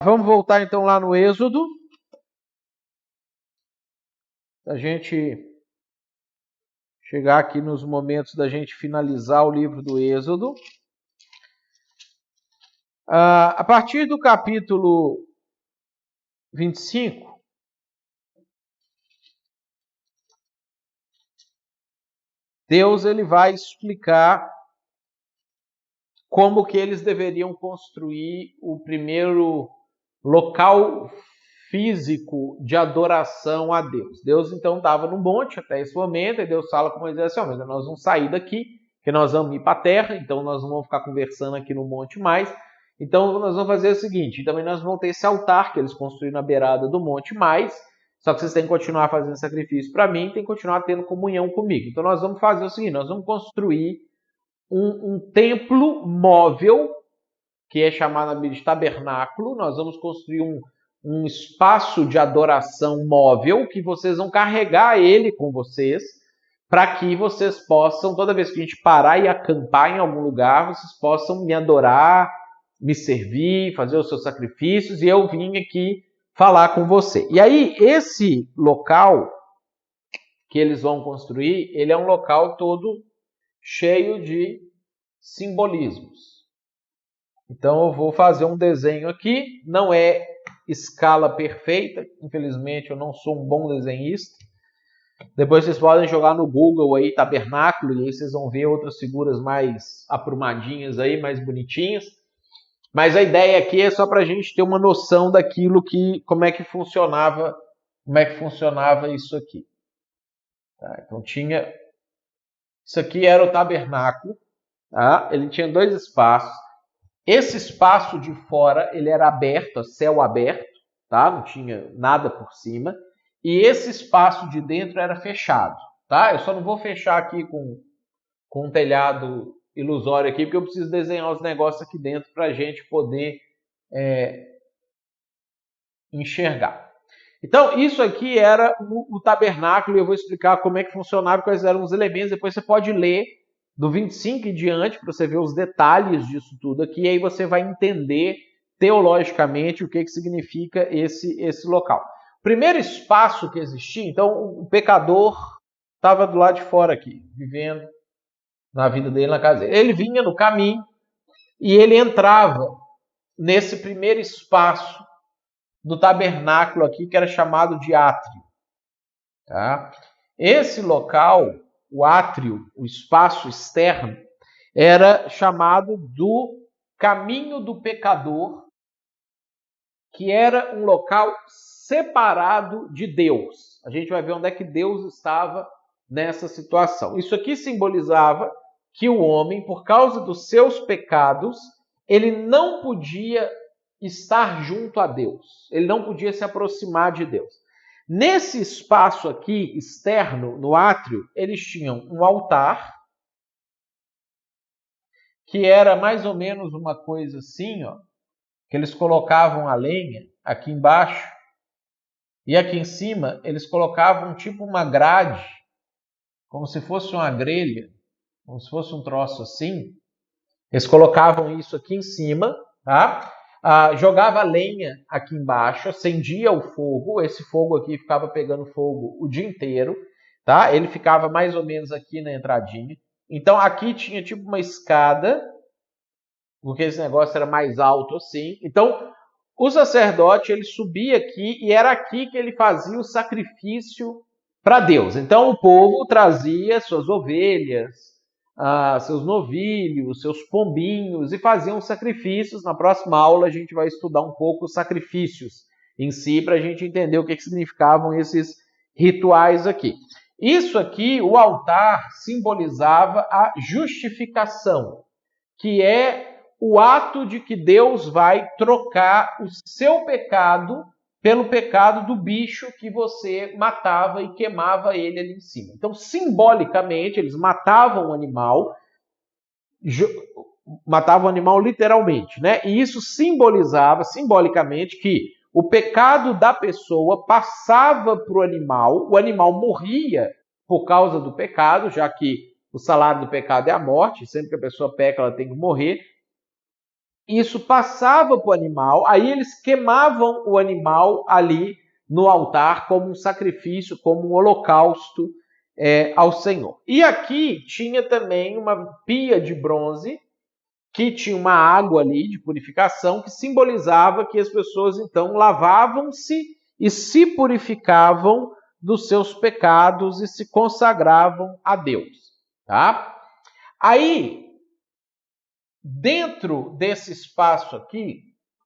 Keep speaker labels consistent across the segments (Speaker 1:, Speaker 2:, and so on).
Speaker 1: Vamos voltar então lá no Êxodo. A gente chegar aqui nos momentos da gente finalizar o livro do Êxodo. A partir do capítulo 25, Deus ele vai explicar como que eles deveriam construir o primeiro local físico de adoração a Deus. Deus então estava no monte até esse momento, e Deus fala com Moisés assim, mas nós vamos sair daqui, que nós vamos ir para a terra, então nós não vamos ficar conversando aqui no monte mais. Então nós vamos fazer o seguinte, também nós vamos ter esse altar que eles construíram na beirada do monte mais, só que vocês têm que continuar fazendo sacrifício para mim, tem que continuar tendo comunhão comigo. Então nós vamos fazer o seguinte, nós vamos construir um templo móvel, que é chamado de tabernáculo. Nós vamos construir um espaço de adoração móvel, que vocês vão carregar ele com vocês, para que vocês possam, toda vez que a gente parar e acampar em algum lugar, vocês possam me adorar, me servir, fazer os seus sacrifícios, e eu vim aqui falar com você. E aí, esse local que eles vão construir, ele é um local todo cheio de simbolismos. Então eu vou fazer um desenho aqui, não é escala perfeita, infelizmente eu não sou um bom desenhista. Depois vocês podem jogar no Google aí, tabernáculo, e aí vocês vão ver outras figuras mais aprumadinhas aí, mais bonitinhas. Mas a ideia aqui é só para a gente ter uma noção daquilo que, como é que funcionava isso aqui. Tá? Então tinha, isso aqui era o tabernáculo, tá? Ele tinha dois espaços. Esse espaço de fora, ele era aberto, céu aberto, tá? Não tinha nada por cima. E esse espaço de dentro era fechado, tá? Eu só não vou fechar aqui com um telhado ilusório aqui, porque eu preciso desenhar os negócios aqui dentro para a gente poder enxergar. Então, isso aqui era o tabernáculo, e eu vou explicar como é que funcionava, quais eram os elementos. Depois você pode ler do 25 em diante, para você ver os detalhes disso tudo aqui, e aí você vai entender teologicamente o que significa esse local. Primeiro espaço que existia, então o pecador estava do lado de fora aqui, vivendo na vida dele, na casa dele. Ele vinha no caminho e ele entrava nesse primeiro espaço do tabernáculo aqui, que era chamado de átrio. Tá? Esse local, o átrio, o espaço externo, era chamado do caminho do pecador, que era um local separado de Deus. A gente vai ver onde é que Deus estava nessa situação. Isso aqui simbolizava que o homem, por causa dos seus pecados, ele não podia estar junto a Deus. Ele não podia se aproximar de Deus. Nesse espaço aqui, externo, no átrio, eles tinham um altar, que era mais ou menos uma coisa assim, ó, que eles colocavam a lenha aqui embaixo, e aqui em cima eles colocavam tipo uma grade, como se fosse uma grelha, como se fosse um troço assim. Eles colocavam isso aqui em cima, tá? Jogava lenha aqui embaixo, acendia o fogo, esse fogo aqui ficava pegando fogo o dia inteiro, tá? Ele ficava mais ou menos aqui na entradinha. Então aqui tinha tipo uma escada, porque esse negócio era mais alto assim. Então o sacerdote ele subia aqui e era aqui que ele fazia o sacrifício para Deus. Então o povo trazia suas ovelhas, seus novilhos, seus pombinhos e faziam sacrifícios. Na próxima aula a gente vai estudar um pouco os sacrifícios em si para a gente entender o que significavam esses rituais aqui. Isso aqui, o altar, simbolizava a justificação, que é o ato de que Deus vai trocar o seu pecado pelo pecado do bicho que você matava e queimava ele ali em cima. Então, simbolicamente, eles matavam o animal literalmente, né? E isso simbolizava, simbolicamente, que o pecado da pessoa passava para o animal morria por causa do pecado, já que o salário do pecado é a morte, sempre que a pessoa peca, ela tem que morrer. isso passava para o animal, aí eles queimavam o animal ali no altar como um sacrifício, como um holocausto ao Senhor. E aqui tinha também uma pia de bronze que tinha uma água ali de purificação que simbolizava que as pessoas então lavavam-se e se purificavam dos seus pecados e se consagravam a Deus, tá? Aí, dentro desse espaço aqui,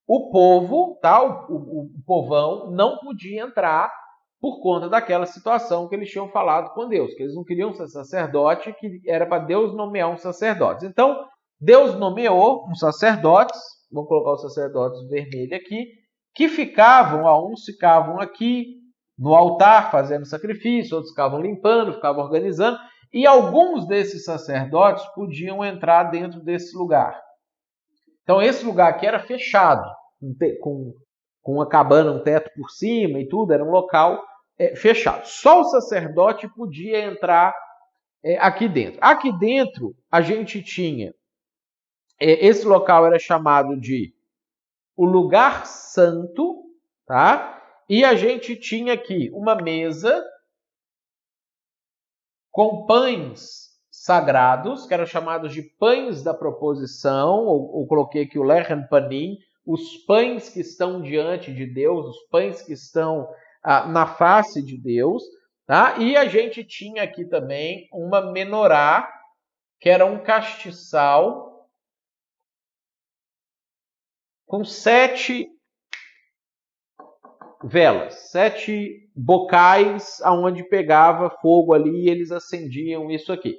Speaker 1: o povo, tá? O povão não podia entrar por conta daquela situação que eles tinham falado com Deus, que eles não queriam ser sacerdote, que era para Deus nomear um sacerdote. Então, Deus nomeou uns sacerdotes, vamos colocar os sacerdotes vermelhos aqui, que ficavam, uns ficavam aqui no altar fazendo sacrifício, outros ficavam limpando, ficavam organizando, e alguns desses sacerdotes podiam entrar dentro desse lugar. Então, esse lugar aqui era fechado, com uma cabana, um teto por cima e tudo, era um local fechado. Só o sacerdote podia entrar aqui dentro. Aqui dentro, a gente tinha... esse local era chamado de o lugar santo, tá? E a gente tinha aqui uma mesa com pães sagrados, que eram chamados de pães da proposição, ou coloquei aqui o Lechem Panim, os pães que estão diante de Deus, os pães que estão na face de Deus, tá? E a gente tinha aqui também uma menorá, que era um castiçal com 7 velas, 7 bocais aonde pegava fogo ali e eles acendiam isso aqui.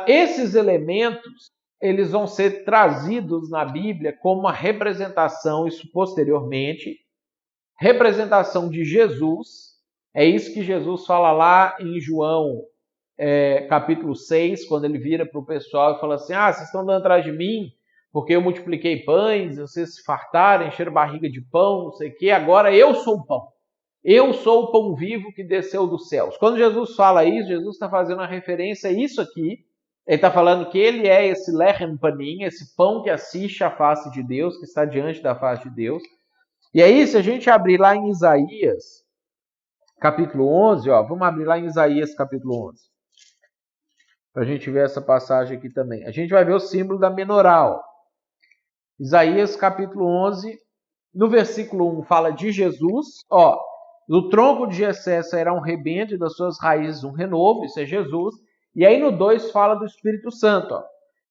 Speaker 1: Esses elementos eles vão ser trazidos na Bíblia como uma representação, isso posteriormente, representação de Jesus. É isso que Jesus fala lá em João capítulo 6, quando ele vira para o pessoal e fala assim, vocês estão andando atrás de mim porque eu multipliquei pães, vocês se fartaram, encheram barriga de pão, não sei o quê, agora eu sou o pão. Eu sou o pão vivo que desceu dos céus. Quando Jesus fala isso, Jesus está fazendo uma referência a isso aqui. Ele está falando que ele é esse lechem panim, esse pão que assiste à face de Deus, que está diante da face de Deus. E aí, se a gente abrir lá em Isaías, capítulo 11, vamos abrir lá em Isaías, capítulo 11, para a gente ver essa passagem aqui também. A gente vai ver o símbolo da menorá. Isaías, capítulo 11, no versículo 1, fala de Jesus, do tronco de Jessé sairá um rebento e das suas raízes um renovo, isso é Jesus. E aí no 2 fala do Espírito Santo.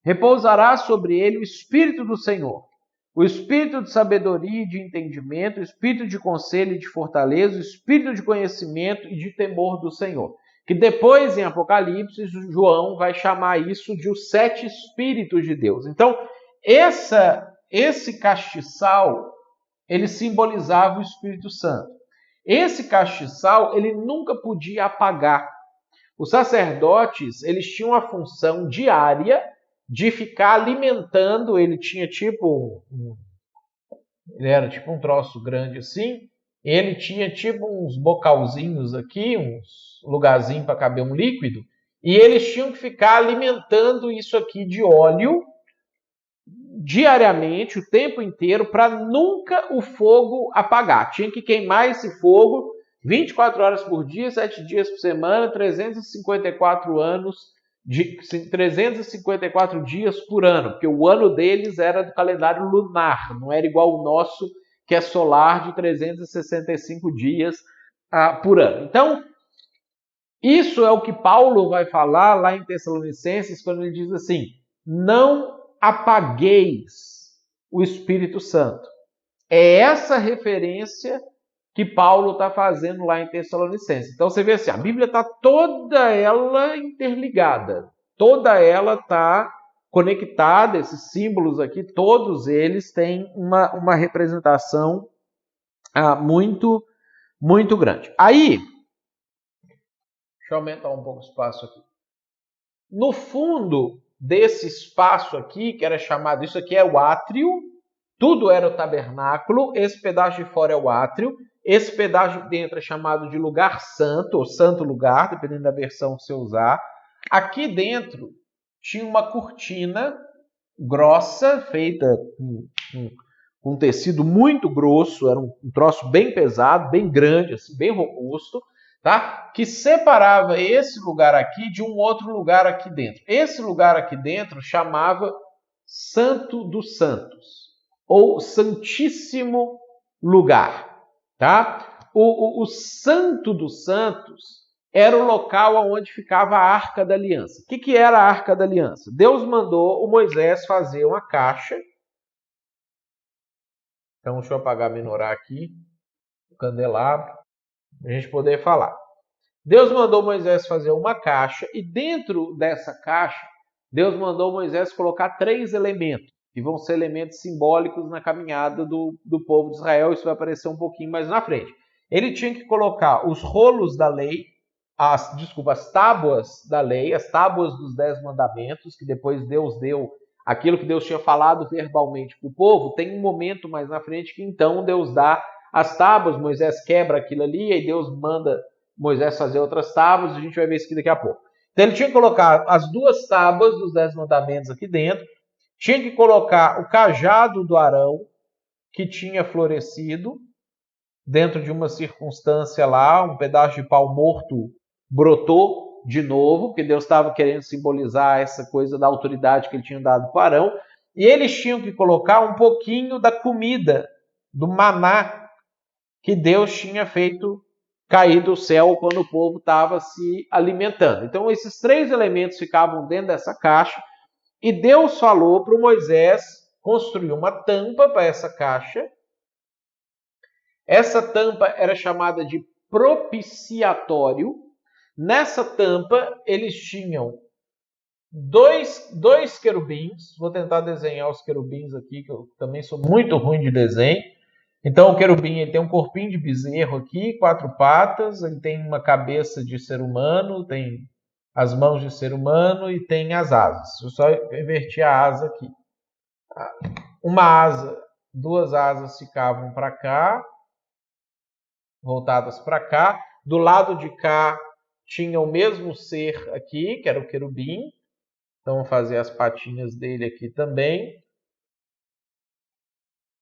Speaker 1: Repousará sobre ele o Espírito do Senhor, o Espírito de sabedoria e de entendimento, o Espírito de conselho e de fortaleza, o Espírito de conhecimento e de temor do Senhor. Que depois, em Apocalipse, João vai chamar isso de os 7 Espíritos de Deus. Então, esse castiçal, ele simbolizava o Espírito Santo. Esse castiçal, ele nunca podia apagar. Os sacerdotes, eles tinham a função diária de ficar alimentando, ele era tipo um troço grande assim, ele tinha tipo uns bocalzinhos aqui, uns lugarzinhos para caber um líquido, e eles tinham que ficar alimentando isso aqui de óleo diariamente, o tempo inteiro, para nunca o fogo apagar. Tinha que queimar esse fogo 24 horas por dia, 7 dias por semana, 354 dias por ano, porque o ano deles era do calendário lunar, não era igual o nosso, que é solar, de 365 dias por ano. Então, isso é o que Paulo vai falar lá em Tessalonicenses, quando ele diz assim, não apagueis o Espírito Santo. É essa referência que Paulo está fazendo lá em Tessalonicenses. Então você vê assim, a Bíblia está toda ela interligada, toda ela está conectada, esses símbolos aqui, todos eles têm uma representação muito, muito grande. Aí, deixa eu aumentar um pouco o espaço aqui. No fundo desse espaço aqui, que era chamado, isso aqui é o átrio, tudo era o tabernáculo, esse pedaço de fora é o átrio, esse pedaço de dentro é chamado de lugar santo, ou santo lugar, dependendo da versão que você usar. Aqui dentro tinha uma cortina grossa, feita com um tecido muito grosso, era um troço bem pesado, bem grande, assim, bem robusto, tá? Que separava esse lugar aqui de um outro lugar aqui dentro. Esse lugar aqui dentro chamava Santo dos Santos, ou Santíssimo Lugar, tá? O Santo dos Santos era o local onde ficava a Arca da Aliança. O que era a Arca da Aliança? Deus mandou o Moisés fazer uma caixa. Então, deixa eu apagar a menorá aqui, o candelabro, para a gente poder falar. Deus mandou Moisés fazer uma caixa e dentro dessa caixa, Deus mandou Moisés colocar 3 elementos, que vão ser elementos simbólicos na caminhada do povo de Israel. Isso vai aparecer um pouquinho mais na frente. Ele tinha que colocar os rolos da lei, as tábuas da lei, as tábuas dos 10 mandamentos, que depois Deus deu aquilo que Deus tinha falado verbalmente para o povo. Tem um momento mais na frente que então Deus dá as tábuas, Moisés quebra aquilo ali, e aí Deus manda Moisés fazer outras tábuas, a gente vai ver isso aqui daqui a pouco. Então ele tinha que colocar as 2 tábuas dos 10 mandamentos aqui dentro, tinha que colocar o cajado do Arão, que tinha florescido, dentro de uma circunstância lá, um pedaço de pau morto brotou de novo, porque Deus estava querendo simbolizar essa coisa da autoridade que ele tinha dado para Arão, e eles tinham que colocar um pouquinho da comida, do maná, que Deus tinha feito cair do céu quando o povo estava se alimentando. Então, esses 3 elementos ficavam dentro dessa caixa, e Deus falou para o Moisés construir uma tampa para essa caixa. Essa tampa era chamada de propiciatório. Nessa tampa, eles tinham dois querubins. Vou tentar desenhar os querubins aqui, que eu também sou muito ruim de desenho. Então, o querubim ele tem um corpinho de bezerro aqui, 4 patas, ele tem uma cabeça de ser humano, tem as mãos de ser humano e tem as asas. Eu só inverti a asa aqui. Uma asa, 2 asas ficavam para cá, voltadas para cá. Do lado de cá tinha o mesmo ser aqui, que era o querubim. Então, vou fazer as patinhas dele aqui também.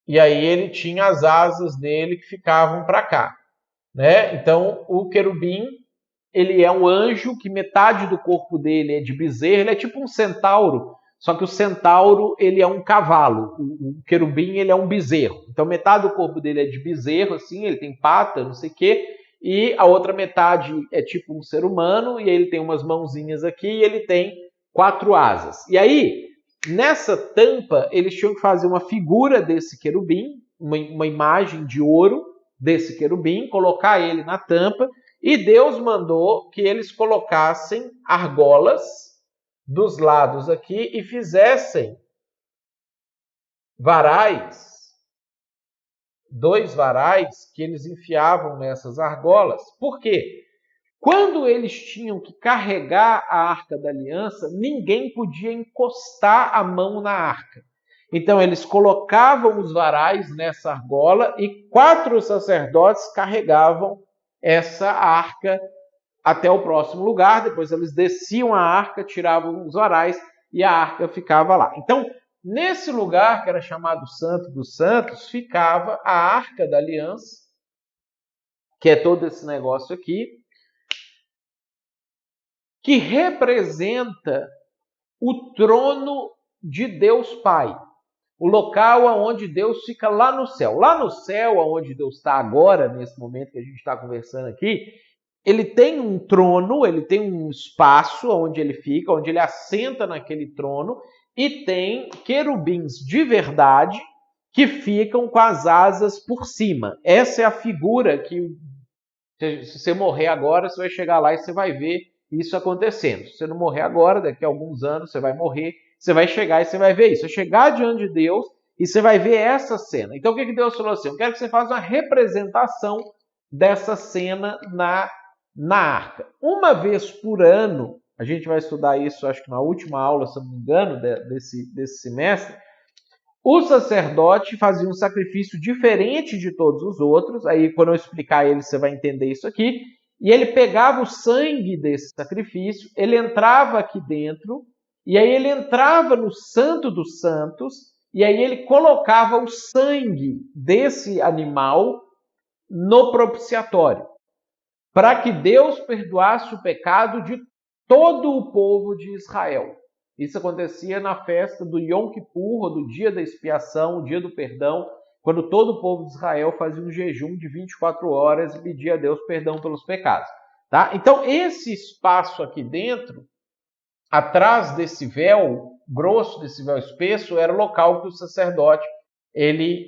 Speaker 1: E aí ele tinha as asas dele que ficavam para cá, né? Então, o querubim, ele é um anjo que metade do corpo dele é de bezerro, ele é tipo um centauro, só que o centauro, ele é um cavalo, o querubim, ele é um bezerro. Então, metade do corpo dele é de bezerro, assim, ele tem pata, não sei o quê, e a outra metade é tipo um ser humano, e ele tem umas mãozinhas aqui, e ele tem 4 asas. E aí, nessa tampa, eles tinham que fazer uma figura desse querubim, uma imagem de ouro desse querubim, colocar ele na tampa, e Deus mandou que eles colocassem argolas dos lados aqui e fizessem varais, 2 varais que eles enfiavam nessas argolas. Por quê? Quando eles tinham que carregar a Arca da Aliança, ninguém podia encostar a mão na arca. Então, eles colocavam os varais nessa argola e 4 sacerdotes carregavam essa arca até o próximo lugar. Depois, eles desciam a arca, tiravam os varais e a arca ficava lá. Então, nesse lugar, que era chamado Santo dos Santos, ficava a Arca da Aliança, que é todo esse negócio aqui, que representa o trono de Deus Pai, o local onde Deus fica lá no céu. Lá no céu, onde Deus está agora, nesse momento que a gente está conversando aqui, ele tem um trono, ele tem um espaço onde ele fica, onde ele assenta naquele trono, e tem querubins de verdade que ficam com as asas por cima. Essa é a figura que, se você morrer agora, você vai chegar lá e você vai ver isso acontecendo. Se você não morrer agora, daqui a alguns anos você vai morrer, você vai chegar e você vai ver isso. Você vai chegar diante de Deus e você vai ver essa cena. Então o que Deus falou assim? Eu quero que você faça uma representação dessa cena na arca. Uma vez por ano, a gente vai estudar isso, acho que na última aula, se não me engano, desse semestre, o sacerdote fazia um sacrifício diferente de todos os outros. Aí, quando eu explicar ele, você vai entender isso aqui. E ele pegava o sangue desse sacrifício, ele entrava aqui dentro E aí ele entrava no Santo dos Santos, e aí ele colocava o sangue desse animal no propiciatório, para que Deus perdoasse o pecado de todo o povo de Israel. Isso acontecia na festa do Yom Kippur, ou do dia da expiação, o dia do perdão, quando todo o povo de Israel fazia um jejum de 24 horas e pedia a Deus perdão pelos pecados. Tá? Então, esse espaço aqui dentro, atrás desse véu grosso, desse véu espesso, era o local que o sacerdote,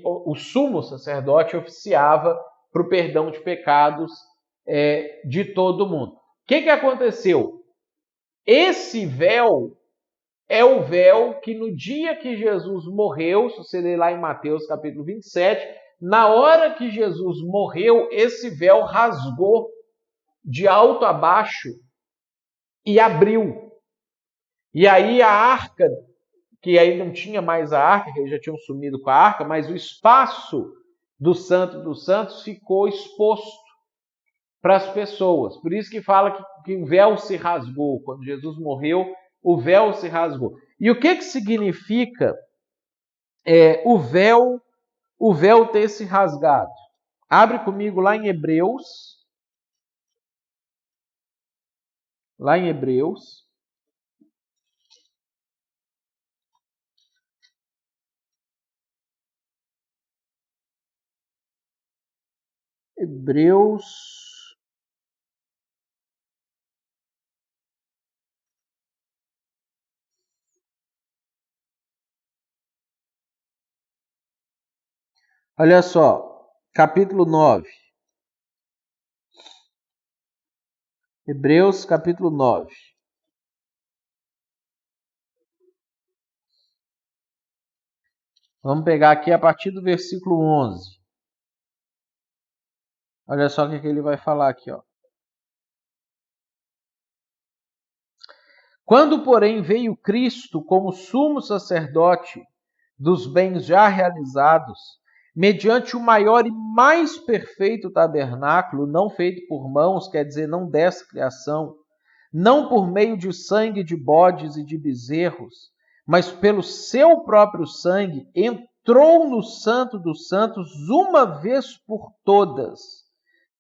Speaker 1: o sumo sacerdote, oficiava para o perdão de pecados de todo mundo. O que aconteceu? Esse véu é o véu que no dia que Jesus morreu, se você ler lá em Mateus capítulo 27, na hora que Jesus morreu, esse véu rasgou de alto a baixo e abriu. E aí a arca, que aí não tinha mais a arca, que eles já tinham sumido com a arca, mas o espaço do Santo dos Santos ficou exposto para as pessoas. Por isso que fala que o véu se rasgou. Quando Jesus morreu, o véu se rasgou. E o que significa o véu ter se rasgado? Abre comigo lá em Hebreus. Lá em Hebreus. Olha só, capítulo 9. Hebreus, capítulo 9. Vamos pegar aqui a partir do versículo 11. Olha só o que ele vai falar aqui, ó. Quando, porém, veio Cristo como sumo sacerdote dos bens já realizados, mediante o maior e mais perfeito tabernáculo, não feito por mãos, quer dizer, não dessa criação, não por meio de sangue de bodes e de bezerros, mas pelo seu próprio sangue, entrou no Santo dos Santos uma vez por todas,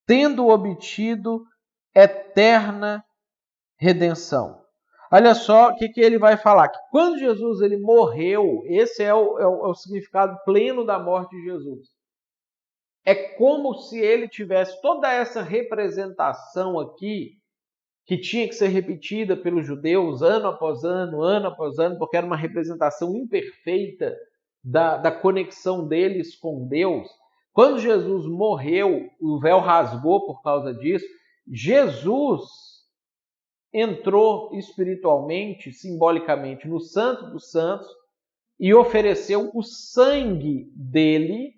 Speaker 1: tendo obtido eterna redenção. Olha só o que ele vai falar. Que quando Jesus ele morreu, esse é o significado pleno da morte de Jesus. É como se ele tivesse toda essa representação aqui, que tinha que ser repetida pelos judeus ano após ano, porque era uma representação imperfeita da conexão deles com Deus. Quando Jesus morreu, o véu rasgou por causa disso. Jesus entrou espiritualmente, simbolicamente, no Santo dos Santos e ofereceu o sangue dele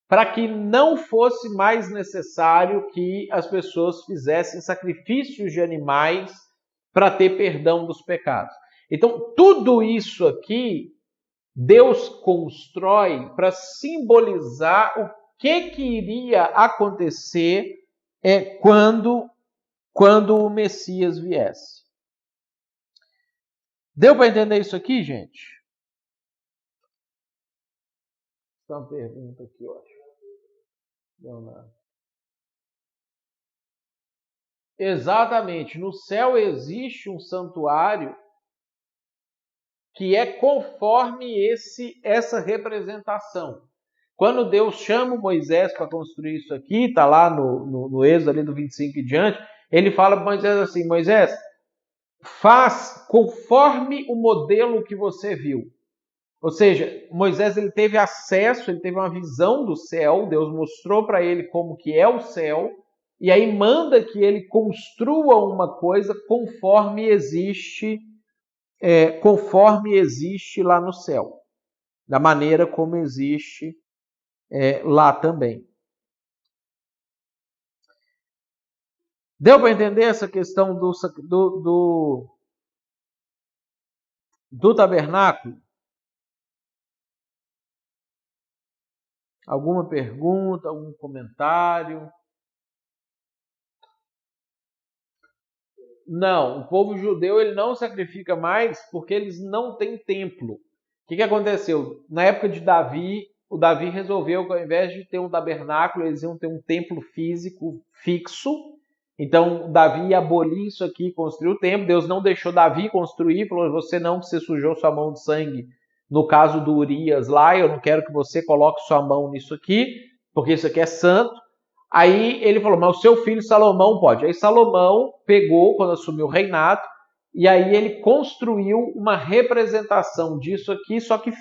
Speaker 1: para que não fosse mais necessário que as pessoas fizessem sacrifícios de animais para ter perdão dos pecados. Então, tudo isso aqui Deus constrói para simbolizar o que iria acontecer quando o Messias viesse. Deu para entender isso aqui, gente? Tem uma pergunta aqui, ó. Leonardo. Exatamente. No céu existe um santuário que é conforme essa representação. Quando Deus chama Moisés para construir isso aqui, está lá no Êxodo ali do 25 e diante, ele fala para Moisés assim, Moisés, faz conforme o modelo que você viu. Ou seja, Moisés ele teve acesso, ele teve uma visão do céu, Deus mostrou para ele como que é o céu, e aí manda que ele construa uma coisa conforme existe lá no céu, da maneira como existe lá também. Deu para entender essa questão do tabernáculo? Alguma pergunta, algum comentário? Não, o povo judeu ele não sacrifica mais porque eles não têm templo. O que aconteceu? Na época de Davi, o Davi resolveu que ao invés de ter um tabernáculo, eles iam ter um templo físico fixo. Então, Davi ia abolir isso aqui, construir o templo. Deus não deixou Davi construir, falou: você não, que você sujou sua mão de sangue. No caso do Urias lá, eu não quero que você coloque sua mão nisso aqui, porque isso aqui é santo. Aí ele falou, mas o seu filho Salomão pode. Aí Salomão pegou, quando assumiu o reinado, e aí ele construiu uma representação disso aqui, só que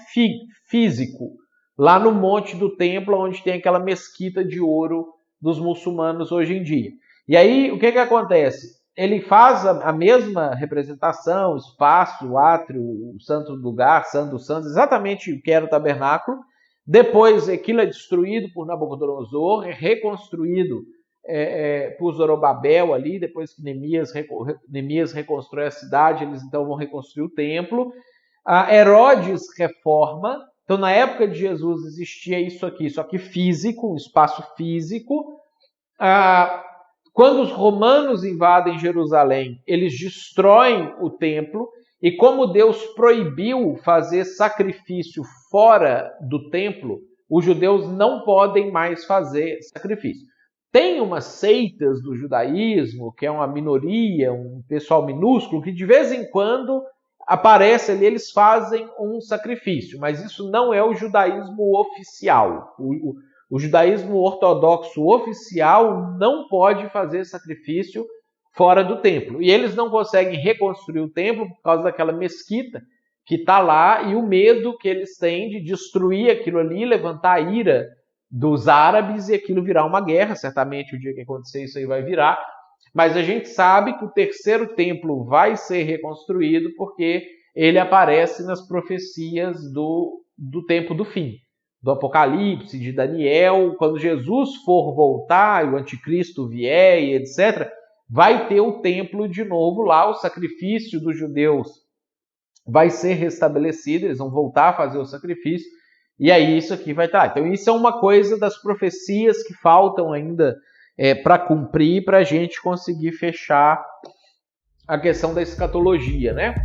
Speaker 1: físico, lá no monte do templo, onde tem aquela mesquita de ouro dos muçulmanos hoje em dia. E aí, o que acontece? Ele faz a mesma representação, espaço, o átrio, o santo lugar, santo dos santos, exatamente o que era o tabernáculo. Depois, aquilo é destruído por Nabucodonosor, é reconstruído por Zorobabel ali, depois que Neemias reconstrói a cidade, eles então vão reconstruir o templo. Herodes reforma. Então, na época de Jesus existia isso aqui, só que físico, um espaço físico. Quando os romanos invadem Jerusalém, eles destroem o templo, e como Deus proibiu fazer sacrifício fora do templo, os judeus não podem mais fazer sacrifício. Tem umas seitas do judaísmo, que é uma minoria, um pessoal minúsculo, que de vez em quando aparece ali, eles fazem um sacrifício, mas isso não é o judaísmo oficial. O judaísmo ortodoxo oficial não pode fazer sacrifício fora do templo. E eles não conseguem reconstruir o templo por causa daquela mesquita que está lá e o medo que eles têm de destruir aquilo ali, levantar a ira dos árabes e aquilo virar uma guerra. Certamente o dia que acontecer isso aí vai virar. Mas a gente sabe que o terceiro templo vai ser reconstruído porque ele aparece nas profecias do tempo do fim. Do Apocalipse, de Daniel, quando Jesus for voltar e o anticristo vier e etc., vai ter o templo de novo lá, o sacrifício dos judeus vai ser restabelecido, eles vão voltar a fazer o sacrifício, e aí isso aqui vai estar. Então isso é uma coisa das profecias que faltam ainda para cumprir, para a gente conseguir fechar a questão da escatologia, né?